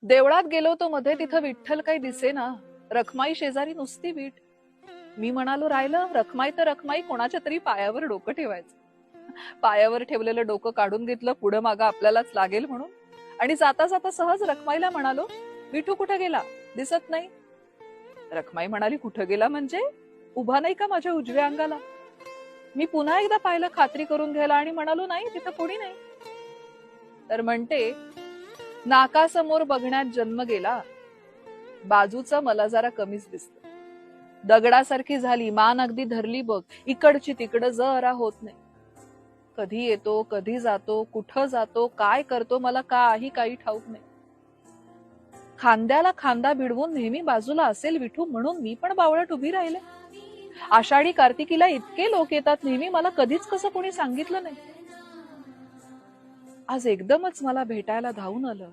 देवळात गेलो तो मध्ये, तिथं विठ्ठल काही दिसेना. रखमाई शेजारी नुसती वीट. मी म्हणालो राहिलं, रखमाई तर रखमाई, कोणाच्या तरी पायावर डोकं ठेवायचं. पायावर ठेवलेलं डोकं काढून घेतलं, पुढं मागं आपल्यालाच लागेल म्हणून. आणि जाता जाता सहज रखमाईला म्हणालो, विठू कुठे गेला, दिसत नाही. रखमाई म्हणाली, कुठं गेला म्हणजे? उभा नाही का माझ्या उजव्या अंगाला? मी पुन्हा एकदा पाहिलं खात्री करून घ्यायला आणि म्हणालो, नाही तिथं कोणी नाही. तर म्हणते, नाकासमोर बघण्यात जन्म गेला, बाजूचं मला जरा कमीच दिसत. दगडासारखी झाली, मान अगदी धरली बघ, इकडची तिकडं जरा होत नाही. कधी येतो, कधी जातो, कुठं जातो, काय करतो, मला काही ठाऊक नाही. खांद्याला खांदा भिडवून नेहमी बाजूला असेल विठू, म्हणून मी पण बावळट उभी राहिले. आषाढी कार्तिकीला इतके लोक येतात नेहमी, मला कधीच कसं कोणी सांगितलं नाही. आज एकदमच मला भेटायला धावून आलं.